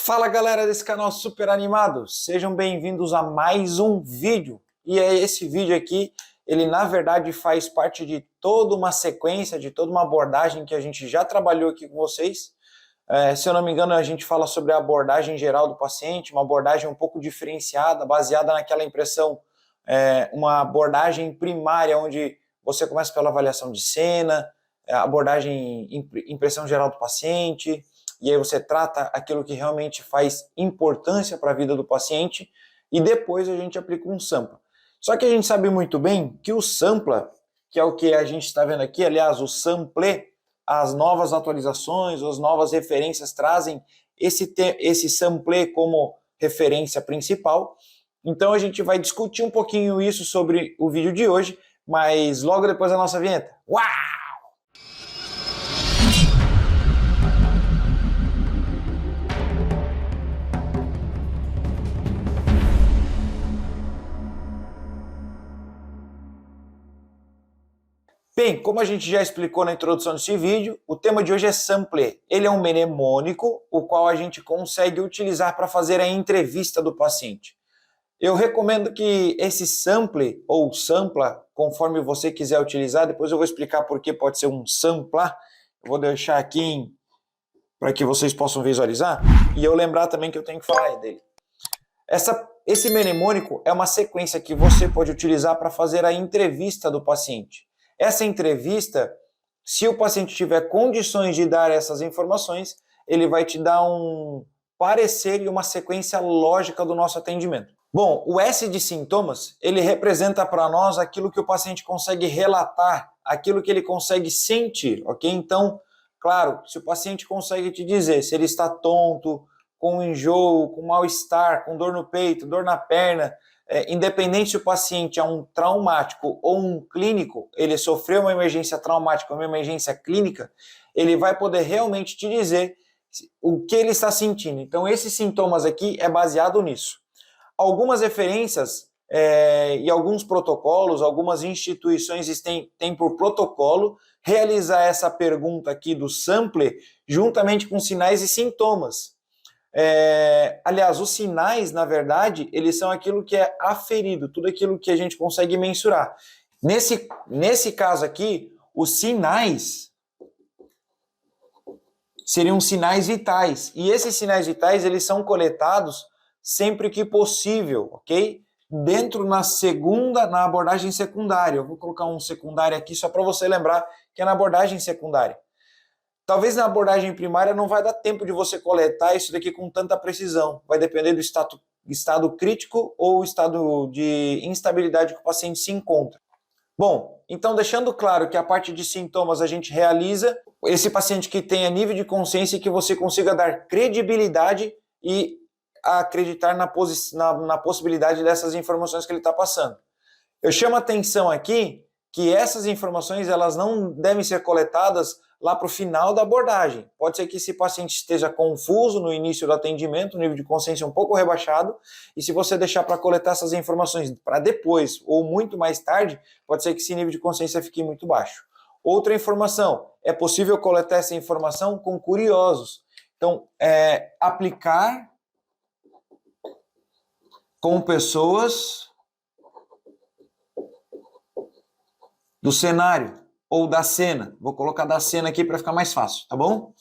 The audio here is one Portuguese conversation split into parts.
Fala galera desse canal super animado, sejam bem-vindos a mais um vídeo. E esse vídeo aqui, ele na verdade faz parte de toda uma sequência, de toda uma abordagem que a gente já trabalhou aqui com vocês. Se eu não me engano, a gente fala sobre a abordagem geral do paciente, uma abordagem um pouco diferenciada, baseada naquela impressão, uma abordagem primária, onde você começa pela avaliação de cena, abordagem impressão geral do paciente, e aí você trata aquilo que realmente faz importância para a vida do paciente, e depois a gente aplica um SAMPLA. Só que a gente sabe muito bem que o SAMPLA, que é o que a gente está vendo aqui, aliás, o SAMPLE, as novas atualizações, as novas referências trazem esse SAMPLE como referência principal. Então a gente vai discutir um pouquinho isso sobre o vídeo de hoje, mas logo depois da nossa vinheta. Uau! Bem, como a gente já explicou na introdução desse vídeo, o tema de hoje é SAMPLE. Ele é um mnemônico, o qual a gente consegue utilizar para fazer a entrevista do paciente. Eu recomendo que esse SAMPLE ou SAMPLA, conforme você quiser utilizar, depois eu vou explicar por que pode ser um SAMPLA, eu vou deixar aqui para que vocês possam visualizar, e eu lembrar também que eu tenho que falar dele. Esse mnemônico é uma sequência que você pode utilizar para fazer a entrevista do paciente. Essa entrevista, se o paciente tiver condições de dar essas informações, ele vai te dar um parecer e uma sequência lógica do nosso atendimento. Bom, o S de sintomas, ele representa para nós aquilo que o paciente consegue relatar, aquilo que ele consegue sentir, ok? Então, claro, se o paciente consegue te dizer se ele está tonto, com enjoo, com mal-estar, com dor no peito, dor na perna, independente se o paciente é um traumático ou um clínico, ele sofreu uma emergência traumática ou uma emergência clínica, ele vai poder realmente te dizer o que ele está sentindo. Então, esses sintomas aqui é baseado nisso. Algumas referências e alguns protocolos, algumas instituições têm por protocolo realizar essa pergunta aqui do SAMPLE juntamente com sinais e sintomas. Aliás, os sinais, na verdade, eles são aquilo que é aferido, tudo aquilo que a gente consegue mensurar. Nesse caso aqui, os sinais seriam sinais vitais. E esses sinais vitais, eles são coletados sempre que possível, ok? Na abordagem secundária. Eu vou colocar um secundário aqui só para você lembrar que é na abordagem secundária. Talvez na abordagem primária não vai dar tempo de você coletar isso daqui com tanta precisão. Vai depender do estado crítico ou estado de instabilidade que o paciente se encontra. Bom, então deixando claro que a parte de sintomas a gente realiza, esse paciente que tenha nível de consciência e que você consiga dar credibilidade e acreditar na possibilidade dessas informações que ele está passando. Eu chamo a atenção aqui que essas informações elas não devem ser coletadas lá para o final da abordagem. Pode ser que esse paciente esteja confuso no início do atendimento, o nível de consciência um pouco rebaixado, e se você deixar para coletar essas informações para depois ou muito mais tarde, pode ser que esse nível de consciência fique muito baixo. Outra informação, é possível coletar essa informação com curiosos. Então, aplicar com pessoas do cenário ou da cena. Vou colocar da cena aqui para ficar mais fácil, tá bom?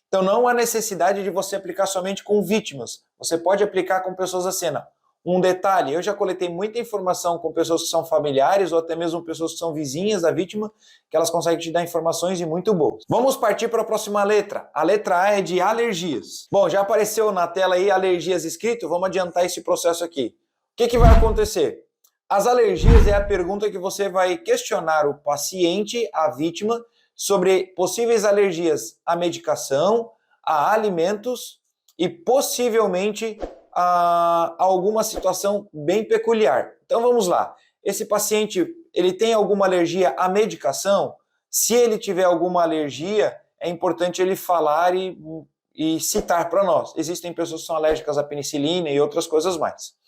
Então não há necessidade de você aplicar somente com vítimas. Você pode aplicar com pessoas da cena. Um detalhe, eu já coletei muita informação com pessoas que são familiares ou até mesmo pessoas que são vizinhas da vítima, que elas conseguem te dar informações e muito boas. Vamos partir para a próxima letra. A letra A é de alergias. Bom, já apareceu na tela aí alergias escrito, vamos adiantar esse processo aqui. O que vai acontecer? As alergias é a pergunta que você vai questionar o paciente, a vítima, sobre possíveis alergias à medicação, a alimentos e possivelmente a alguma situação bem peculiar. Então vamos lá. Esse paciente, ele tem alguma alergia à medicação? Se ele tiver alguma alergia, é importante ele falar e citar para nós. Existem pessoas que são alérgicas à penicilina e outras coisas mais.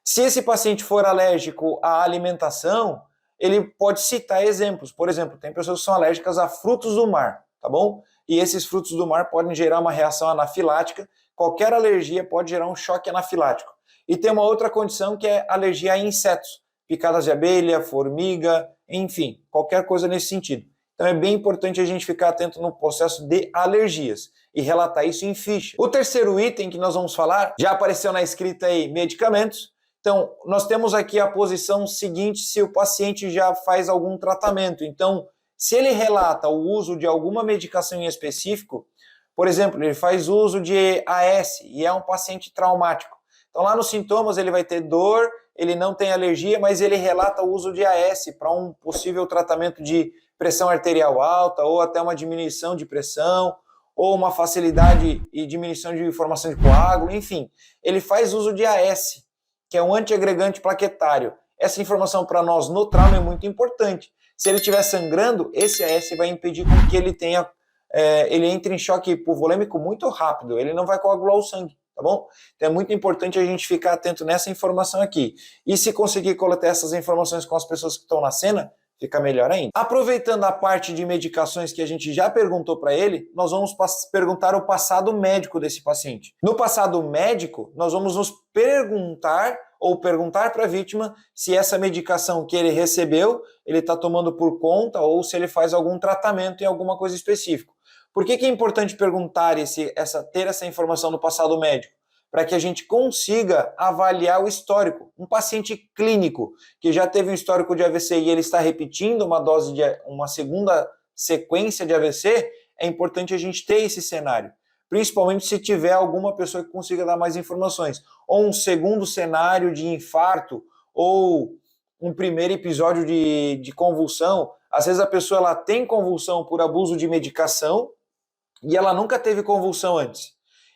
Se esse paciente for alérgico à alimentação, ele pode citar exemplos. Por exemplo, tem pessoas que são alérgicas a frutos do mar, tá bom? E esses frutos do mar podem gerar uma reação anafilática qualquer alergia pode gerar um choque anafilático. E tem uma outra condição que é alergia a insetos, picadas de abelha, formiga, enfim, qualquer coisa nesse sentido. Então é bem importante a gente ficar atento no processo de alergias e relatar isso em ficha. O terceiro item que nós vamos falar, já apareceu na escrita aí, medicamentos. Então, nós temos aqui a posição seguinte se o paciente já faz algum tratamento. Então, se ele relata o uso de alguma medicação em específico, por exemplo, ele faz uso de AS e é um paciente traumático. Então, lá nos sintomas ele vai ter dor, ele não tem alergia, mas ele relata o uso de AS para um possível tratamento de pressão arterial alta ou até uma diminuição de pressão ou uma facilidade e diminuição de formação de coágulo, enfim. Ele faz uso de AS, que é um antiagregante plaquetário. Essa informação para nós no trauma é muito importante. Se ele estiver sangrando, esse AS vai impedir com que ele tenha, ele entre em choque hipovolêmico muito rápido, ele não vai coagular o sangue, tá bom? Então é muito importante a gente ficar atento nessa informação aqui. E se conseguir coletar essas informações com as pessoas que estão na cena, fica melhor ainda. Aproveitando a parte de medicações que a gente já perguntou para ele, nós vamos perguntar o passado médico desse paciente. No passado médico, nós vamos nos perguntar ou perguntar para a vítima se essa medicação que ele recebeu, ele está tomando por conta ou se ele faz algum tratamento em alguma coisa específica. Por que é importante perguntar ter essa informação no passado médico? Para que a gente consiga avaliar o histórico. Um paciente clínico que já teve um histórico de AVC e ele está repetindo uma segunda sequência de AVC, é importante a gente ter esse cenário. Principalmente se tiver alguma pessoa que consiga dar mais informações. Ou um segundo cenário de infarto, ou um primeiro episódio de convulsão. Às vezes a pessoa ela tem convulsão por abuso de medicação e ela nunca teve convulsão antes.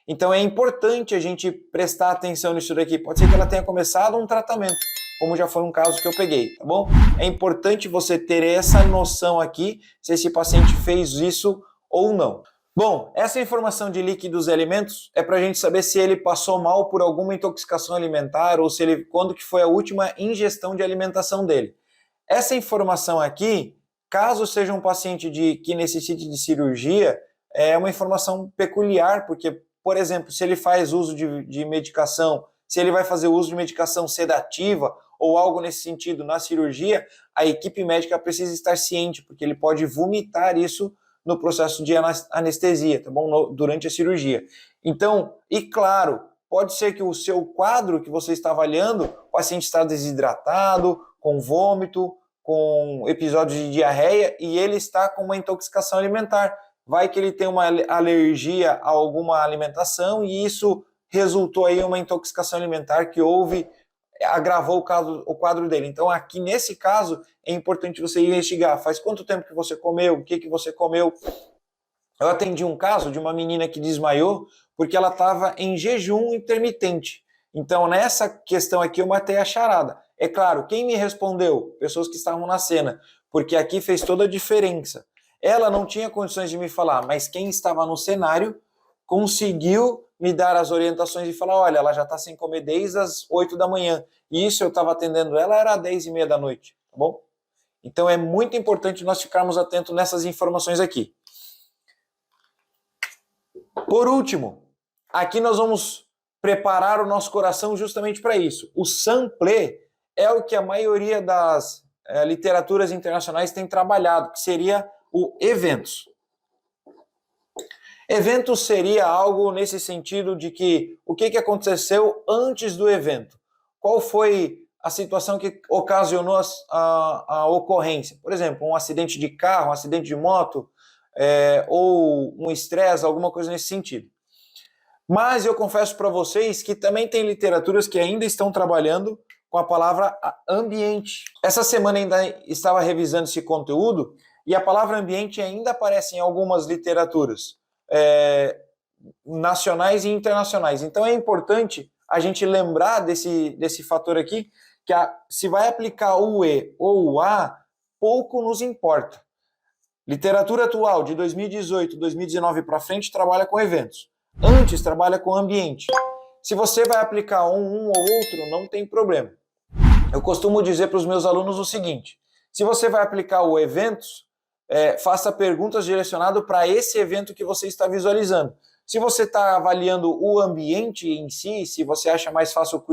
Então é importante a gente prestar atenção nisso daqui. Pode ser que ela tenha começado um tratamento, como já foi um caso que eu peguei, tá bom? É importante você ter essa noção aqui, se esse paciente fez isso ou não. Bom, essa informação de líquidos e alimentos é para a gente saber se ele passou mal por alguma intoxicação alimentar ou quando que foi a última ingestão de alimentação dele. Essa informação aqui, caso seja um paciente que necessite de cirurgia, é uma informação peculiar, porque por exemplo, se ele faz uso de medicação, se ele vai fazer uso de medicação sedativa ou algo nesse sentido na cirurgia, a equipe médica precisa estar ciente, porque ele pode vomitar isso no processo de anestesia, tá bom? Durante a cirurgia. Então, e claro, pode ser que o seu quadro que você está avaliando, o paciente está desidratado, com vômito, com episódios de diarreia e ele está com uma intoxicação alimentar. Vai que ele tem uma alergia a alguma alimentação e isso resultou aí em uma intoxicação alimentar que agravou o quadro dele. Então aqui nesse caso é importante você investigar. Faz quanto tempo que você comeu? O que você comeu? Eu atendi um caso de uma menina que desmaiou porque ela estava em jejum intermitente. Então nessa questão aqui eu matei a charada. É claro, quem me respondeu? Pessoas que estavam na cena, porque aqui fez toda a diferença. Ela não tinha condições de me falar, mas quem estava no cenário conseguiu me dar as orientações e falar, olha, ela já está sem comer desde as 8 da manhã. E isso eu estava atendendo ela, era 10h30 da noite, tá bom? Então é muito importante nós ficarmos atentos nessas informações aqui. Por último, aqui nós vamos preparar o nosso coração justamente para isso. O SAMPLE é o que a maioria das literaturas internacionais tem trabalhado, que seria o eventos. Eventos seria algo nesse sentido de que o que aconteceu antes do evento? Qual foi a situação que ocasionou a ocorrência? Por exemplo, um acidente de carro, um acidente de moto, ou um estresse, alguma coisa nesse sentido. Mas eu confesso para vocês que também tem literaturas que ainda estão trabalhando com a palavra ambiente. Essa semana ainda estava revisando esse conteúdo e a palavra ambiente ainda aparece em algumas literaturas nacionais e internacionais. Então é importante a gente lembrar desse fator aqui, que se vai aplicar o E ou o A, pouco nos importa. Literatura atual, de 2018, 2019 para frente, trabalha com eventos. Antes, trabalha com ambiente. Se você vai aplicar um ou outro, não tem problema. Eu costumo dizer para os meus alunos o seguinte, se você vai aplicar o eventos, faça perguntas direcionadas para esse evento que você está visualizando. Se você está avaliando o ambiente em si, se você acha mais fácil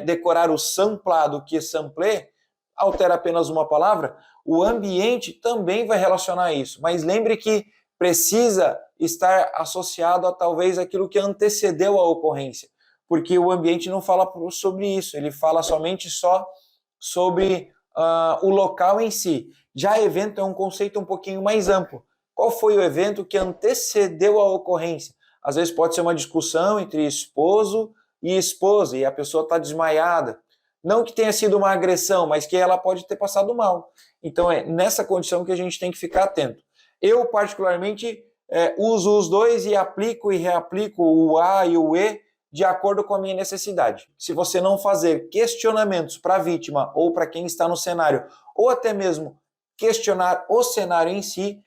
decorar o samplado que sampler, altera apenas uma palavra, o ambiente também vai relacionar isso. Mas lembre que precisa estar associado a talvez aquilo que antecedeu a ocorrência, porque o ambiente não fala sobre isso, ele fala somente sobre o local em si. Já evento é um conceito um pouquinho mais amplo. Qual foi o evento que antecedeu a ocorrência? Às vezes pode ser uma discussão entre esposo e esposa, e a pessoa está desmaiada. Não que tenha sido uma agressão, mas que ela pode ter passado mal. Então é nessa condição que a gente tem que ficar atento. Eu, particularmente, uso os dois e aplico e reaplico o A e o E de acordo com a minha necessidade. Se você não fazer questionamentos para a vítima ou para quem está no cenário, ou até mesmo questionar o cenário em si,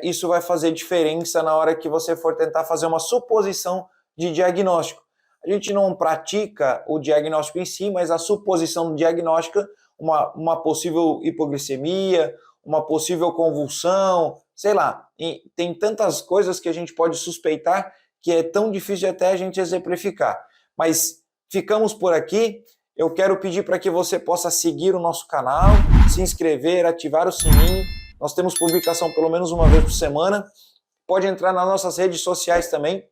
isso vai fazer diferença na hora que você for tentar fazer uma suposição de diagnóstico. A gente não pratica o diagnóstico em si, mas a suposição diagnóstica, uma possível hipoglicemia, uma possível convulsão, sei lá, tem tantas coisas que a gente pode suspeitar que é tão difícil até a gente exemplificar. Mas ficamos por aqui. Eu quero pedir para que você possa seguir o nosso canal, se inscrever, ativar o sininho. Nós temos publicação pelo menos uma vez por semana. Pode entrar nas nossas redes sociais também.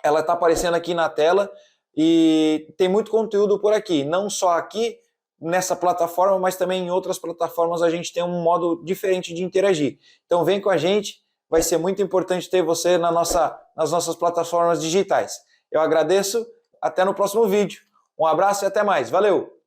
Ela está aparecendo aqui na tela e tem muito conteúdo por aqui. Não só aqui, nessa plataforma, mas também em outras plataformas a gente tem um modo diferente de interagir. Então vem com a gente. Vai ser muito importante ter você nas nossas plataformas digitais. Eu agradeço, até no próximo vídeo. Um abraço e até mais. Valeu!